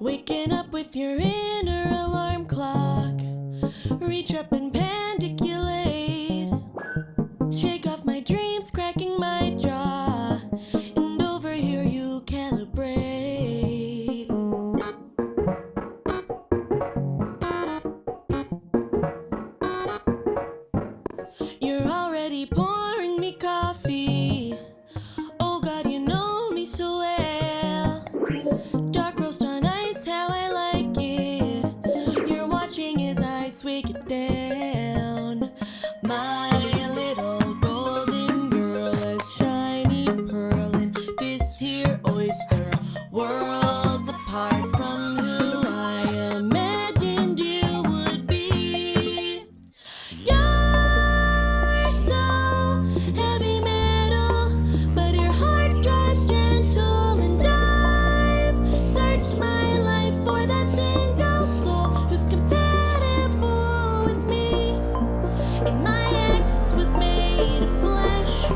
Waking up with your inner alarm clock. Reach up and pandiculate. Shake off my dreams, cracking my jaw. And over here you calibrate. You're already pouring me coffee. Oh God, you know me so well. Dark roast on ice, how I like it. You're watching as I swig it down. My little golden girl, a shiny pearl in this here oyster. Worlds apart from who I imagined you would be. You're so heavy metal, but your heart drives gentle, and I've searched my life for that single soul who's compatible with me. And my ex was made of flesh,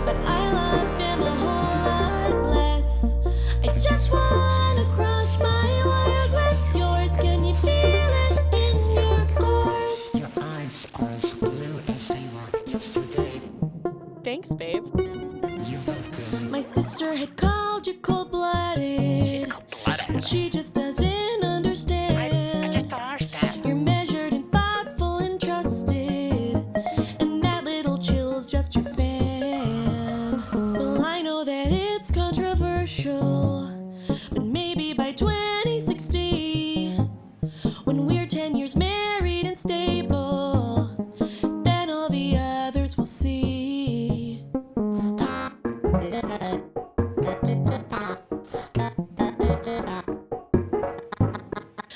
but I love them a whole lot less. I just wanna cross my wires with yours. Can you feel it in your course? Your eyes are as blue as they were yesterday. Thanks, babe. You're welcome. My sister had called you cold-blooded, but she just doesn't understand. You're measured and thoughtful and trusted, and that little chill's just your fan. Well, I know that it's controversial, but maybe by 2060, when we're 10 years married and stable, then all the others will see.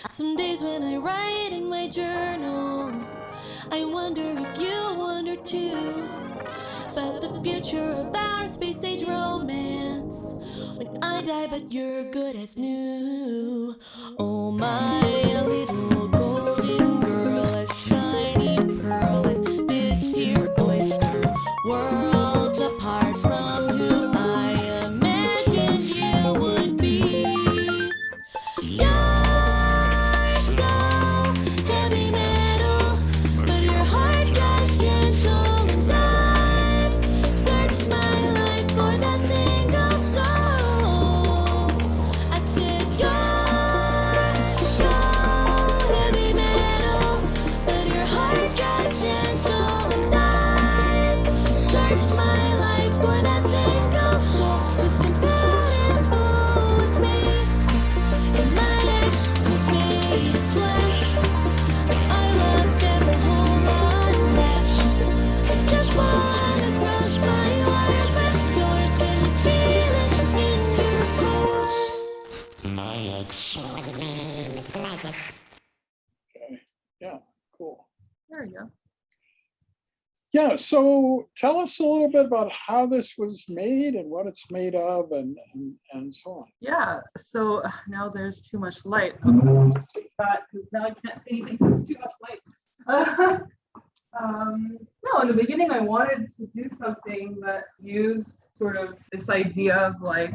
Some days when I write in my journal, I wonder if you wonder too, about the future of our space age romance. When I die, but you're good as new. Oh, my little golden girl, a shiny pearl in this here oyster. Worlds apart from who I imagined you would be. You're so heavy metal, but your heart drives gentle, and I've searched my life for that single soul. I said you're so heavy metal, but your heart drives gentle, and I've searched my life for that single soul who's compatible with me. And my ex was made of flesh, but I love them a whole lot less. I just wanna cross my wires with yours. Can you feel it in your course? My ex. Okay. Yeah, cool. There you go. Yeah, so tell us a little bit about how this was made and what it's made of and so on. Yeah, so now there's too much light. I'm gonna just fix that because now I can't see anything because there's too much light. No, in the beginning I wanted to do something that used sort of this idea of like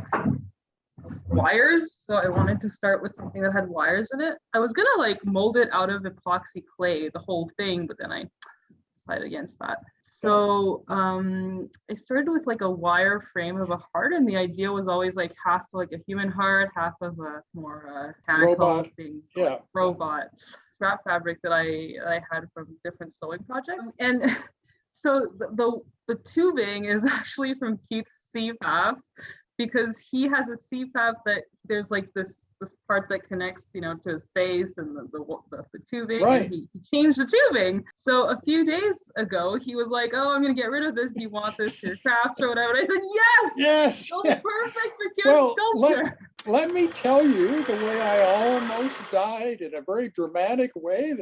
wires. So I wanted to start with something that had wires in it. I was gonna like mold it out of epoxy clay, the whole thing, but then I fight against that. So I started with like a wire frame of a heart, and the idea was always like half like a human heart, half of a more mechanical Robot. thing, Yeah. robot scrap fabric that I had from different sewing projects. And so the tubing is actually from Keith's CPAP, because he has a CPAP that there's like this part that connects, you know, to his face and the tubing. Right. And he changed the tubing. So a few days ago, he was like, "Oh, I'm gonna get rid of this. Do you want this for your crafts or whatever?" And I said, "Yes, Yes. it'll yes. be perfect for Well, sculpture." let me tell you the way I almost died in a very dramatic way.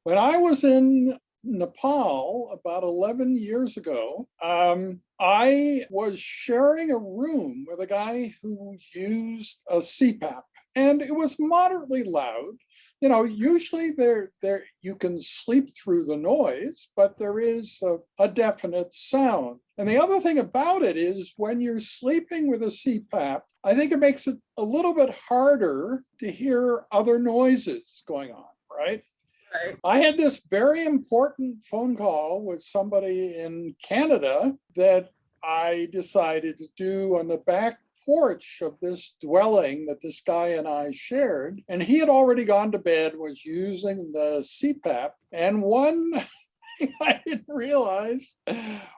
When I was in Nepal about 11 years ago, I was sharing a room with a guy who used a CPAP, and it was moderately loud. usually there you can sleep through the noise, but there is a definite sound. And the other thing about it is when you're sleeping with a CPAP, I think it makes it a little bit harder to hear other noises going on, right? Right. I had this very important phone call with somebody in Canada that I decided to do on the back porch of this dwelling that this guy and I shared. And he had already gone to bed, was using the CPAP. And one thing I didn't realize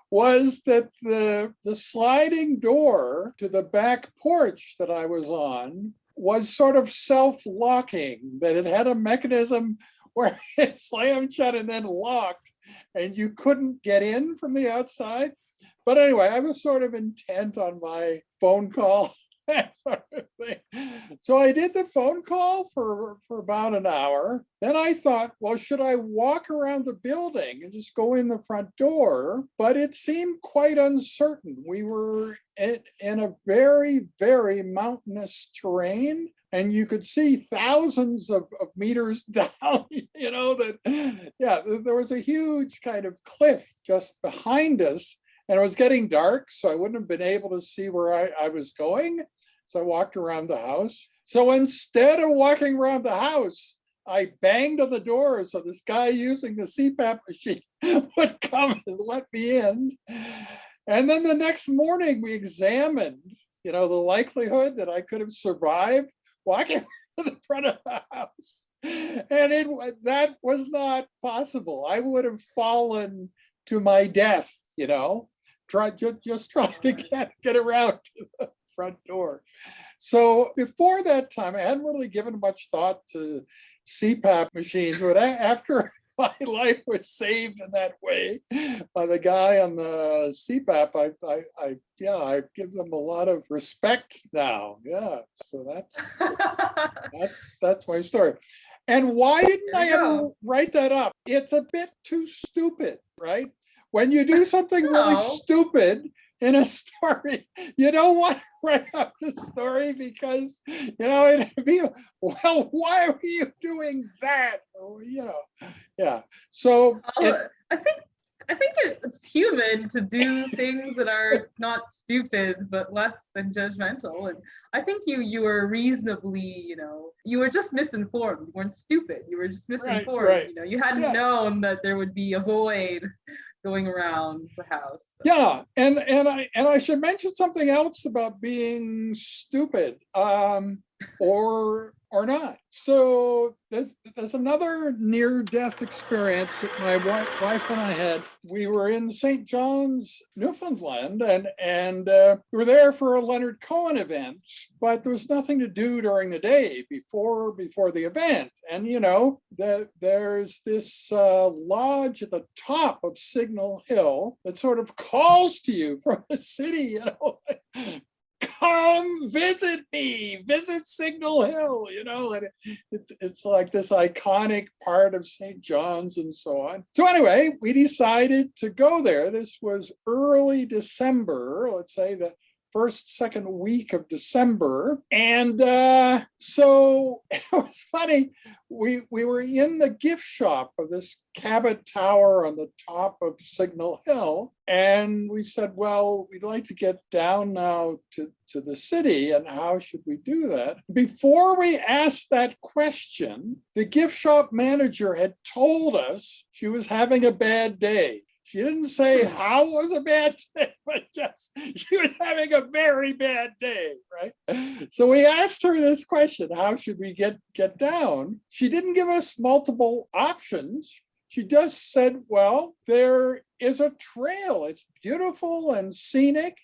was that the sliding door to the back porch that I was on was sort of self-locking, that it had a mechanism where it slammed shut and then locked, and you couldn't get in from the outside. But anyway, I was sort of intent on my phone call, that sort of thing. So I did the phone call for about an hour. Then I thought, well, should I walk around the building and just go in the front door? But it seemed quite uncertain. We were in a very, very mountainous terrain. And you could see thousands of meters down, there was a huge kind of cliff just behind us. And it was getting dark, so I wouldn't have been able to see where I was going. So I walked around the house. So instead of walking around the house, I banged on the door so this guy using the CPAP machine would come and let me in. And then the next morning we examined, the likelihood that I could have survived walking to the front of the house. And that was not possible. I would have fallen to my death, trying to get around to the front door. So before that time, I hadn't really given much thought to CPAP machines, but after my life was saved in that way by the guy on the CPAP, I give them a lot of respect now. Yeah, so that's my story. And why didn't I ever write that up? It's a bit too stupid, right? When you do something really stupid in a story, you don't want to write up the story because, it'd be, well, why are you doing that? Or, yeah. So I think it's human to do things that are not stupid, but less than judgmental. And I think you were reasonably, you were just misinformed. You weren't stupid. You were just misinformed. Right. You hadn't known that there would be a void going around the house. So. Yeah, and I should mention something else about being stupid, or not. So there's another near-death experience that my wife and I had. We were in St. John's, Newfoundland, and we were there for a Leonard Cohen event, but there was nothing to do during the day before the event. And there's this lodge at the top of Signal Hill that sort of calls to you from the city, come visit me, visit Signal Hill, and it's like this iconic part of St. John's and so on. So anyway, we decided to go there. This was early December, let's say the second week of December. And so it was funny. We were in the gift shop of this Cabot Tower on the top of Signal Hill. And we said, well, we'd like to get down now to the city. And how should we do that? Before we asked that question, the gift shop manager had told us she was having a bad day. She didn't say how it was a bad day, but just she was having a very bad day, right? So we asked her this question, how should we get down? She didn't give us multiple options. She just said, well, there is a trail. It's beautiful and scenic,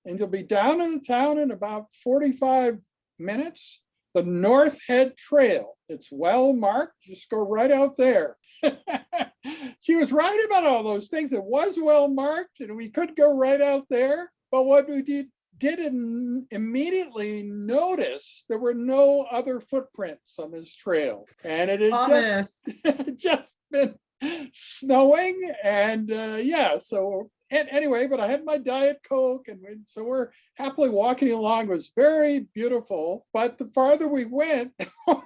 and you'll be down in the town in about 45 minutes. The North Head Trail. It's well marked. Just go right out there. She was right about all those things. It was well marked and we could go right out there. But what we didn't immediately notice, there were no other footprints on this trail. And it had just been snowing. And so and anyway, but I had my Diet Coke, and so we're happily walking along. It was very beautiful. But the farther we went,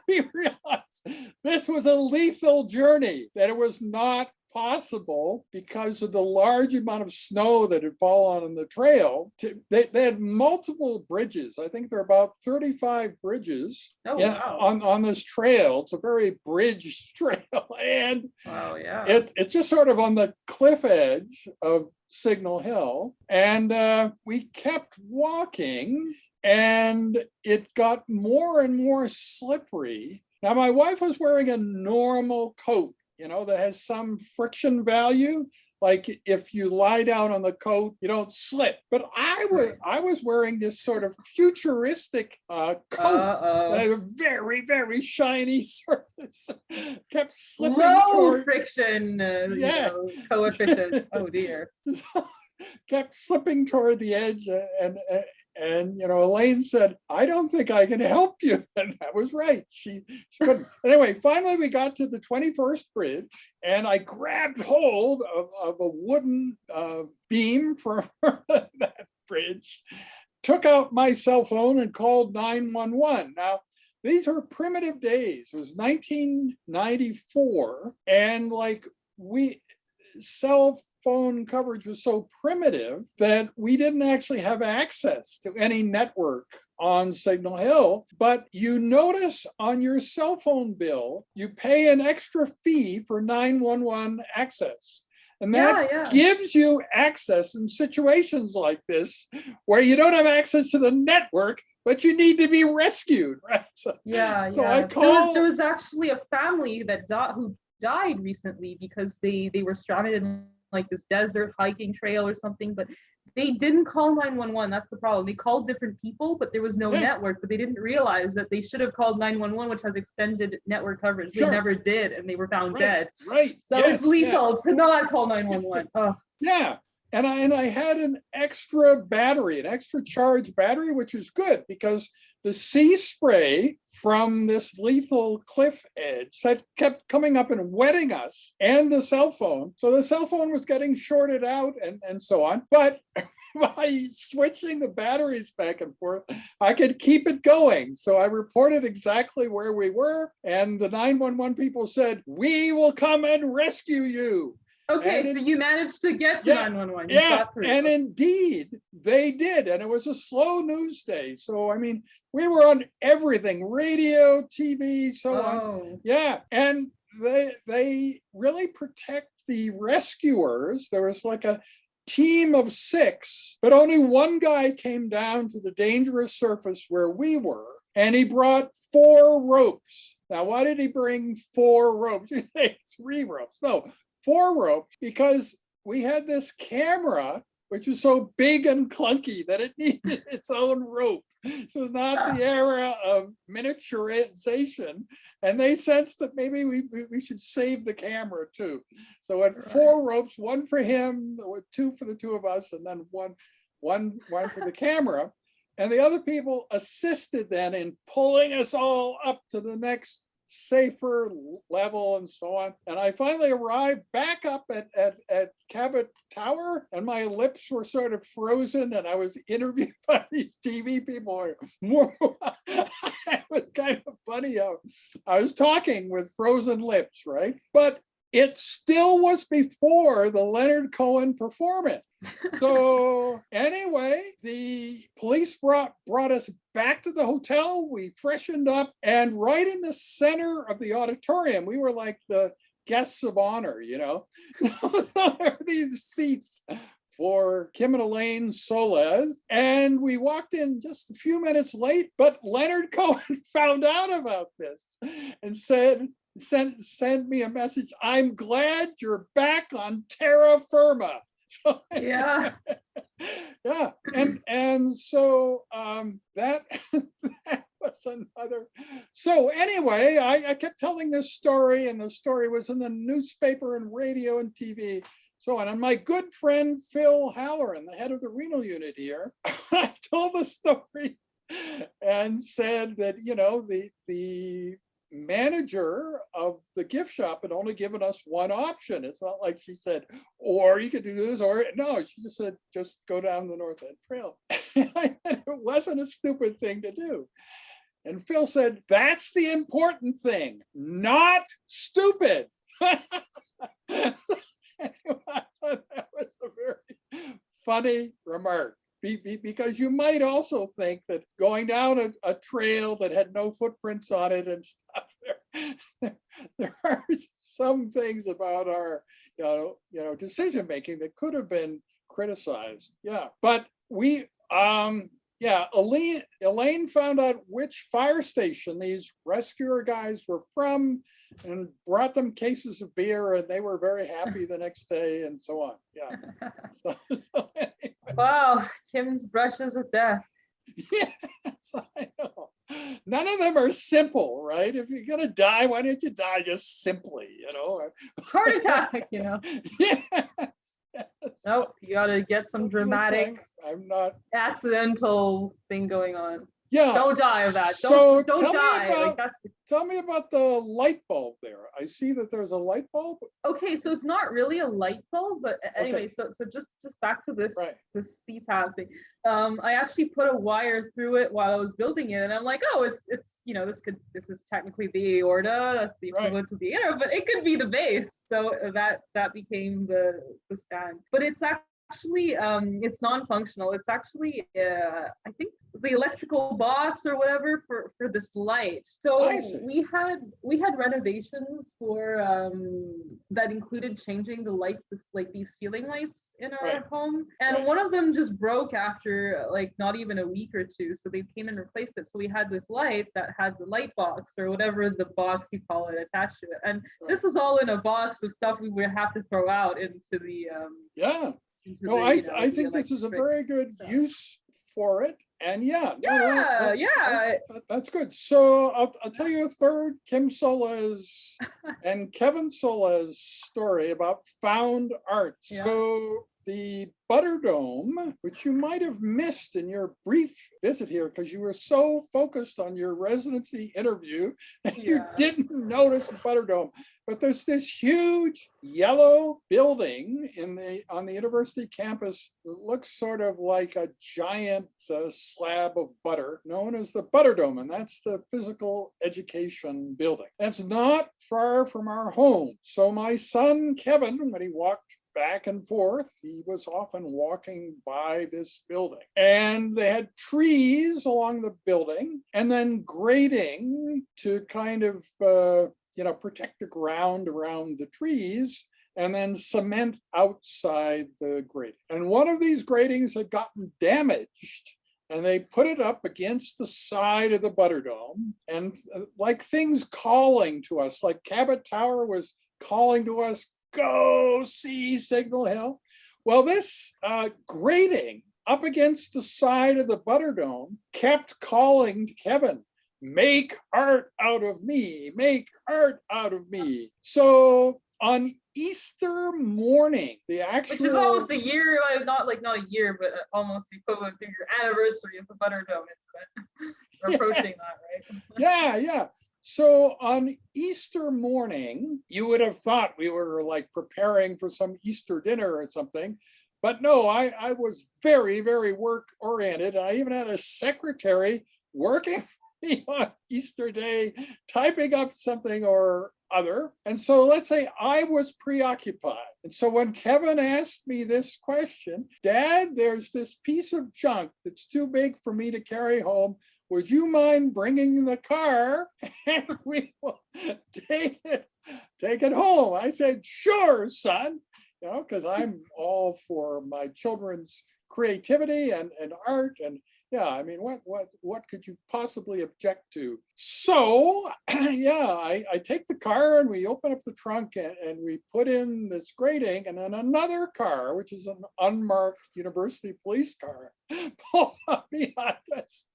we realized this was a lethal journey, that it was not possible because of the large amount of snow that had fallen on the trail. They had multiple bridges. I think there are about 35 bridges Wow. on this trail. It's a very bridged trail. And Wow, yeah. it's just sort of on the cliff edge of Signal Hill. And we kept walking, and it got more and more slippery. Now, my wife was wearing a normal coat, that has some friction value. Like if you lie down on the coat, you don't slip. But I was wearing this sort of futuristic coat that had a very, very shiny surface. Kept slipping Low friction coefficient. Oh dear. Kept slipping toward the edge, and Elaine said, "I don't think I can help you." And that was right. She couldn't. Anyway, finally we got to the 21st bridge, and I grabbed hold of a wooden beam for that bridge, took out my cell phone and called 911. Now, these were primitive days. It was 1994, and cell phone coverage was so primitive that we didn't actually have access to any network on Signal Hill. But you notice on your cell phone bill, you pay an extra fee for 911 access. And that gives you access in situations like this, where you don't have access to the network, but you need to be rescued, right? So I called. There was actually a family who died recently because they were stranded in this desert hiking trail or something, but they didn't call 911. That's the problem. They called different people, but there was no network, but they didn't realize that they should have called 911, which has extended network coverage. They never did, and they were found dead. Right. So it's lethal to not call 911. Oh. Yeah. And I had an extra charged battery, which is good because the sea spray from this lethal cliff edge that kept coming up and wetting us and the cell phone. So the cell phone was getting shorted out and so on. But by switching the batteries back and forth, I could keep it going. So I reported exactly where we were, and the 911 people said, "We will come and rescue you." Okay, so you managed to get to 911. And indeed, they did. And it was a slow news day. So, I mean, we were on everything, radio, TV, so on. Yeah, and they really protect the rescuers. There was like a team of 6, but only one guy came down to the dangerous surface where we were, and he brought 4 ropes. Now, why did he bring 4 ropes? 3 ropes. No, 4 ropes, because we had this camera which was so big and clunky that it needed its own rope. So it was not the era of miniaturization. And they sensed that maybe we should save the camera too. So at 4 ropes, 1 for him, 2 for the 2 of us, and then one for the camera. And the other people assisted then in pulling us all up to the next safer level and so on. And I finally arrived back up at Cabot Tower, and my lips were sort of frozen, and I was interviewed by these TV people. It was kind of funny how I was talking with frozen lips, right? But it still was before the Leonard Cohen performance. So anyway, the police brought us back to the hotel. We freshened up, and right in the center of the auditorium, we were like the guests of honor, you know. So there were these seats for Kim and Elaine Solez, and we walked in just a few minutes late, but Leonard Cohen found out about this and sent me a message. "I'm glad you're back on terra firma." So, yeah. And so that was another. So anyway, I kept telling this story, and the story was in the newspaper and radio and TV. So on. And my good friend Phil Halloran, the head of the renal unit here, I told the story and said that, you know, the manager of the gift shop had only given us one option. It's not like she said, or you could do this, or no, she just said, just go down the North End Trail. And it wasn't a stupid thing to do. And Phil said, that's the important thing, not stupid. Anyway, I thought that was a very funny remark. Because you might also think that going down a trail that had no footprints on it and stuff, there are some things about our decision making that could have been criticized. Yeah, but we Elaine found out which fire station these rescuer guys were from and brought them cases of beer, and they were very happy the next day and so on. Yeah. So anyway. Wow, Kim's brushes with death. Yes, I know. None of them are simple, right? If you're gonna die, why don't you die just simply, Heart attack, Yeah. Nope, you gotta get some dramatic, I'm not accidental thing going on. Yeah. Don't die of that. So Don't die. Tell me about the light bulb there. I see that there's a light bulb. Okay, so it's not really a light bulb, but anyway, so just back to this this CPAP thing. I actually put a wire through it while I was building it, and I'm like, oh, it's this is technically the aorta, that's the equivalent to the aorta, but it could be the base. So that became the stand. But it's actually it's non-functional. It's actually I think the electrical box or whatever for this light. So we had renovations for that included changing the lights, like these ceiling lights in our home, and one of them just broke after like not even a week or two, so they came and replaced it. So we had this light that had the light box or whatever the box you call it attached to it, and this was all in a box of stuff we would have to throw out into the I think this is a very good use for it. And that's good. So I'll tell you a third Kim Solez and Kevin Solez story about found art. Yeah. So the Butterdome, which you might have missed in your brief visit here because you were so focused on your residency interview that you didn't notice the Butterdome. But there's this huge yellow building on the university campus that looks sort of like a giant slab of butter known as the Butterdome, and that's the physical education building. That's not far from our home. So my son, Kevin, when he walked back and forth, he was often walking by this building, and they had trees along the building and then grading to kind of protect the ground around the trees, and then cement outside the grating. And one of these gratings had gotten damaged, and they put it up against the side of the Butterdome, and like things calling to us, like Cabot Tower was calling to us, go see Signal Hill. Well, this grating up against the side of the Butterdome kept calling to Kevin, make art out of me, make art out of me. So on Easter morning, which is almost a year, not a year, but almost equivalent to your anniversary of the Butterdome incident. We're approaching that, right? Yeah. So on Easter morning, you would have thought we were like preparing for some Easter dinner or something. But no, I was very, very work oriented. I even had a secretary working on Easter Day, typing up something or other. And so let's say I was preoccupied. And so when Kevin asked me this question, Dad, there's this piece of junk that's too big for me to carry home. Would you mind bringing the car and we will take it home? I said, sure, son, because I'm all for my children's creativity and art. And I mean, what could you possibly object to? So, I take the car and we open up the trunk and we put in this grating, and then another car, which is an unmarked university police car, pulls up behind us.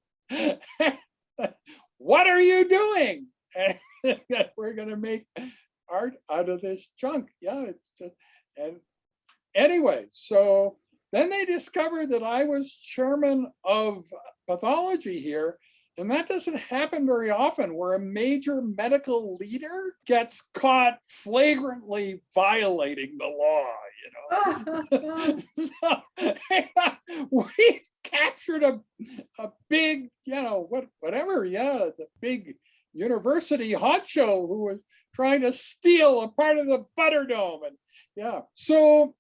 What are you doing? And we're going to make art out of this junk. And anyway, so then they discovered that I was chairman of pathology here, And that doesn't happen very often, where a major medical leader gets caught flagrantly violating the law, So we captured a big, whatever, the big university honcho who was trying to steal a part of the Butterdome. And so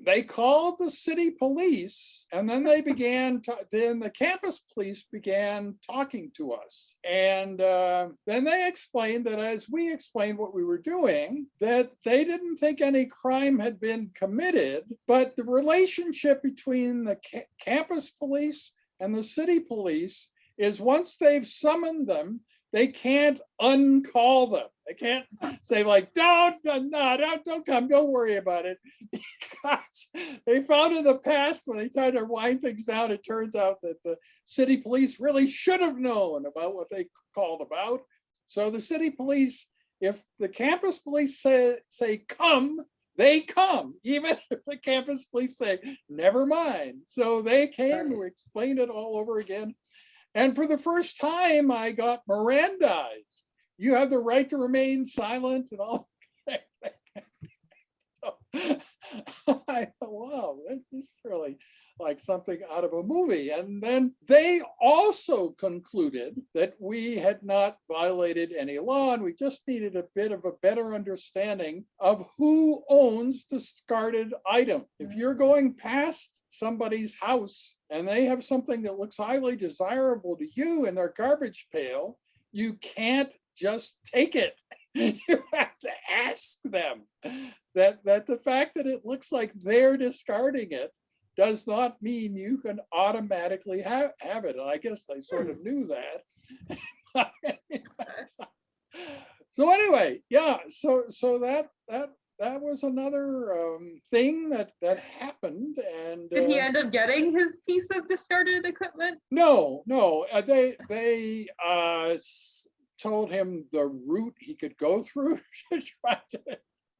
they called the city police, and then they began, then the campus police began talking to us. And then they explained that as we explained what we were doing, that they didn't think any crime had been committed, but the relationship between the campus police and the city police is once they've summoned them, they can't uncall them. They can't say like, don't come, don't worry about it. Because they found in the past when they tried to wind things down, it turns out that the city police really should have known about what they called about. So the city police, if the campus police say come, they come, even if the campus police say, never mind. So they came to explain it all over again. And for the first time, I got Mirandized. You have the right to remain silent and all. So I thought, wow, this is really like something out of a movie. And then they also concluded that we had not violated any law, and we just needed a bit of a better understanding of who owns discarded item. If you're going past somebody's house and they have something that looks highly desirable to you in their garbage pail, you can't just take it. You have to ask them. That the fact that it looks like they're discarding it does not mean you can automatically have it. And I guess I sort of knew that. So anyway, so that was another thing that happened. And did he end up getting his piece of discarded equipment? No. They told him the route he could go through to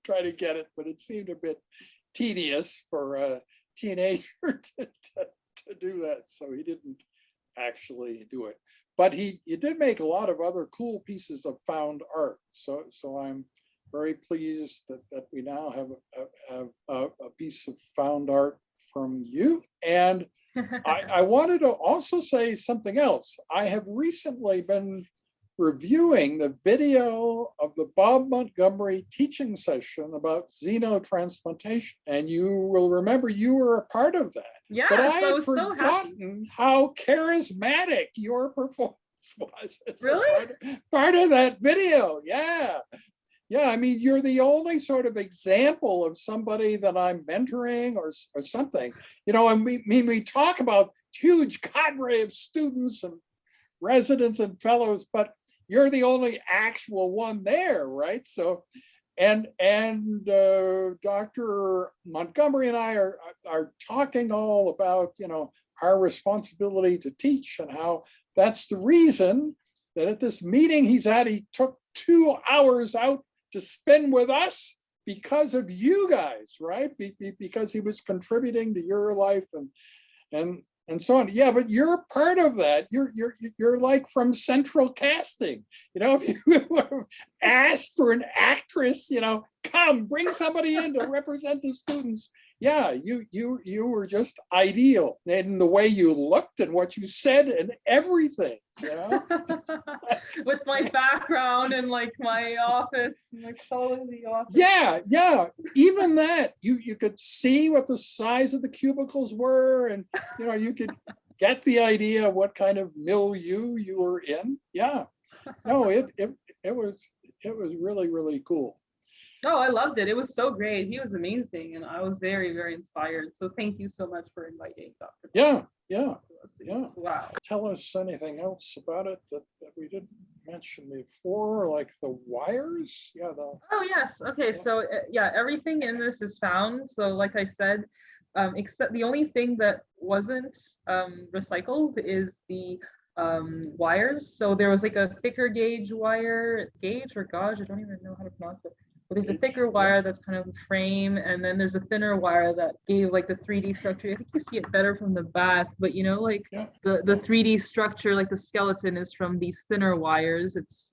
try to get it, but it seemed a bit tedious for a teenager to do that, so he didn't actually do it. But he did make a lot of other cool pieces of found art. So I'm very pleased that we now have a piece of found art from you. And I wanted to also say something else. I have recently been reviewing the video of the Bob Montgomery teaching session about xenotransplantation. And you will remember you were a part of that. Yeah, but I so I had was so happy. forgotten how charismatic your performance was. It's Really? Part of that video, yeah. Yeah, I mean, you're the only sort of example of somebody that I'm mentoring or something. And we talk about huge cadre of students and residents and fellows, but you're the only actual one there, right? So, and Dr. Montgomery and I are talking all about, our responsibility to teach and how that's the reason that at this meeting he's at, he took 2 hours out to spend with us because of you guys, right? Because he was contributing to your life and so on. Yeah, but you're part of that. You're like from central casting. If you were asked for an actress, come bring somebody in to represent the students. Yeah, you were just ideal in the way you looked and what you said and everything. With my background and like my office, my Solez office. Yeah. Even that, you could see what the size of the cubicles were, and you could get the idea of what kind of milieu you were in. Yeah. No, it was really, really cool. Oh, I loved it. It was so great. He was amazing, and I was very, very inspired. So thank you so much for inviting Dr. Yeah. Wow. Tell us anything else about it that we didn't mention before, like the wires? Yeah. Oh, yes. Okay. So everything in this is found. So like I said, except the only thing that wasn't recycled is the wires. So there was like a thicker gauge wire, I don't even know how to pronounce it. But there's a thicker wire that's kind of a frame, and then there's a thinner wire that gave like the 3D structure. I think you see it better from the back, but you know, like the 3D structure, like the skeleton is from these thinner wires. It's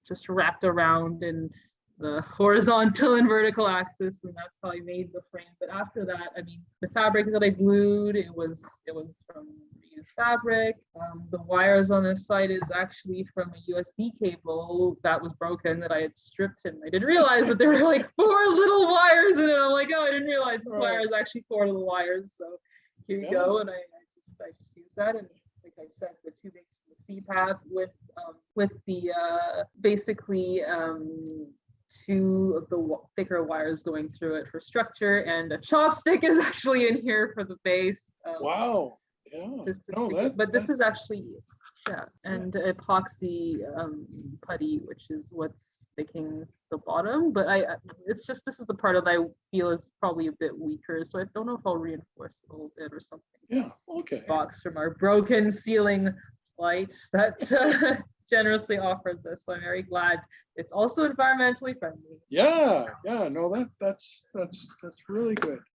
just wrapped around in the horizontal and vertical axis, and that's how I made the frame. But after that, I mean, the fabric that I glued, it was from reused fabric. The wires on this side is actually from a USB cable that was broken that I had stripped, and I didn't realize that there were like 4 little wires in it. I'm like, oh, I didn't realize this wire is actually 4 little wires. So here you go, and I just used that, and like I said, the tubing, the CPAP with the basically 2 of the thicker wires going through it for structure, and a chopstick is actually in here for the base. Wow. Yeah. But this is actually, and epoxy putty, which is what's sticking the bottom. But it's just, this is the part that I feel is probably a bit weaker, so I don't know if I'll reinforce it a little bit or something. Yeah. Okay. Box from our broken ceiling light that generously offered this. So I'm very glad it's also environmentally friendly. Yeah. No, that's really good.